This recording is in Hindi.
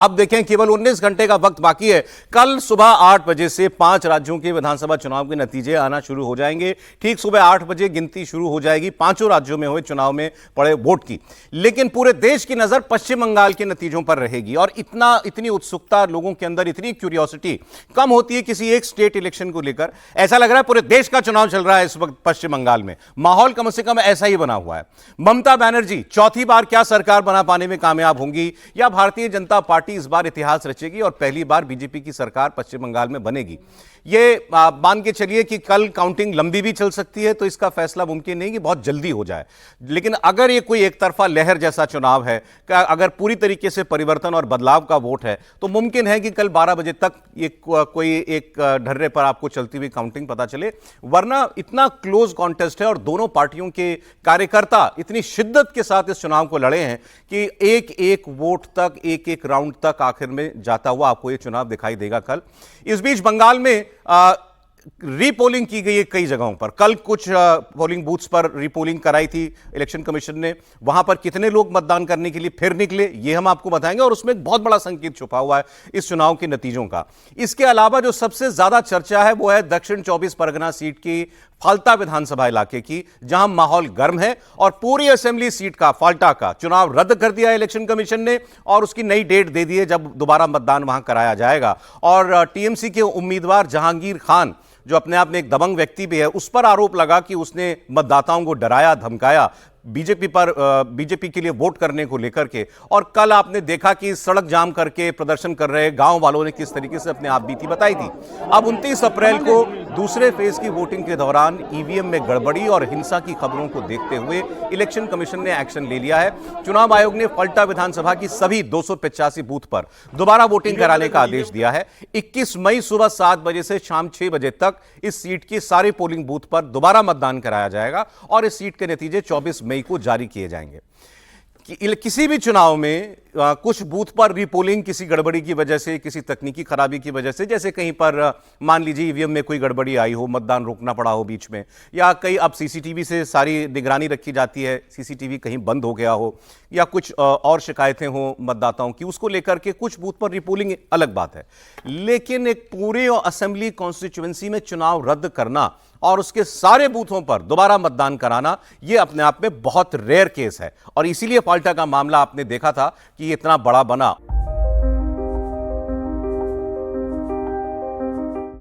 अब देखें, केवल 19 घंटे का वक्त बाकी है। कल सुबह 8 बजे से 5 राज्यों के विधानसभा चुनाव के नतीजे आना शुरू हो जाएंगे। ठीक सुबह 8 बजे गिनती शुरू हो जाएगी पांचों राज्यों में हुए चुनाव में पड़े वोट की। लेकिन पूरे देश की नजर पश्चिम बंगाल के नतीजों पर रहेगी और इतनी उत्सुकता लोगों के अंदर, इतनी क्यूरियोसिटी कम होती है किसी एक स्टेट इलेक्शन को लेकर। ऐसा लग रहा है पूरे देश का चुनाव चल रहा है इस वक्त पश्चिम बंगाल में। माहौल कम से कम ऐसा ही बना हुआ है। ममता बनर्जी चौथी बार क्या सरकार बना पाने में कामयाब होंगी या भारतीय जनता पार्टी इस बार इतिहास रचेगी और पहली बार बीजेपी की सरकार पश्चिम बंगाल में बनेगी? ये मान के चलिए कि कल काउंटिंग लंबी भी चल सकती है, तो इसका फैसला मुमकिन नहीं कि बहुत जल्दी हो जाए। लेकिन अगर ये कोई एक तरफा लहर जैसा चुनाव है, अगर पूरी तरीके से परिवर्तन और बदलाव का वोट है, तो मुमकिन है कि कल 12 बजे तक ये कोई एक ढर्रे पर आपको चलती हुई काउंटिंग पता चले। वरना इतना क्लोज कॉन्टेस्ट है और दोनों पार्टियों के कार्यकर्ता इतनी शिद्दत के साथ इस चुनाव को लड़े हैं कि एक एक वोट तक, एक एक राउंड तक आखिर में जाता हुआ आपको ये चुनाव दिखाई देगा कल। इस बीच बंगाल में रीपोलिंग की गई है कई जगहों पर। कल कुछ पोलिंग बूथ्स पर रीपोलिंग कराई थी इलेक्शन कमीशन ने। वहां पर कितने लोग मतदान करने के लिए फिर निकले, ये हम आपको बताएंगे और उसमें एक बहुत बड़ा संकेत छुपा हुआ है इस चुनाव के नतीजों का। इसके अलावा जो सबसे ज्यादा चर्चा है वो है दक्षिण 24 परगना सीट की, फाल्टा विधानसभा इलाके की, जहां माहौल गर्म है और पूरी असेंबली सीट का, फाल्टा का चुनाव रद्द कर दिया इलेक्शन कमीशन ने और उसकी नई डेट दे दी है जब दोबारा मतदान वहां कराया जाएगा। और टीएमसी के उम्मीदवार जहांगीर खान, जो अपने आप में एक दबंग व्यक्ति भी है, उस पर आरोप लगा कि उसने मतदाताओं को डराया धमकाया बीजेपी के लिए वोट करने को लेकर के। और कल आपने देखा कि सड़क जाम करके प्रदर्शन कर रहे गांव वालों ने किस तरीके से अपने आप बीती बताई थी। अब 29 अप्रैल को दूसरे फेज की वोटिंग के दौरान ईवीएम में गड़बड़ी और हिंसा की खबरों को देखते हुए इलेक्शन कमीशन ने एक्शन ले लिया है। चुनाव आयोग ने फल्टा विधानसभा की सभी 285 बूथ पर दोबारा वोटिंग कराने का आदेश दिया है। 21 मई सुबह 7 बजे से शाम 6 बजे तक इस सीट की सारे पोलिंग बूथ पर दोबारा मतदान कराया जाएगा और इस सीट के नतीजे 24 मई को जारी किए जाएंगे। किसी भी चुनाव में कुछ बूथ पर रीपोलिंग किसी गड़बड़ी की वजह से, किसी तकनीकी खराबी की वजह से, जैसे कहीं पर मान लीजिए ईवीएम में कोई गड़बड़ी आई हो, मतदान रोकना पड़ा हो बीच में, या कई अब सीसीटीवी से सारी निगरानी रखी जाती है, सीसीटीवी कहीं बंद हो गया हो, या कुछ और शिकायतें हो मतदाताओं की, उसको लेकर के कुछ बूथ पर रीपोलिंग अलग बात है। लेकिन एक पूरे असेंबली कॉन्स्टिट्यूएंसी में चुनाव रद्द करना और उसके सारे बूथों पर दोबारा मतदान कराना, यह अपने आप में बहुत रेयर केस है और इसीलिए फाल्टा का मामला आपने देखा था कि इतना बड़ा बना।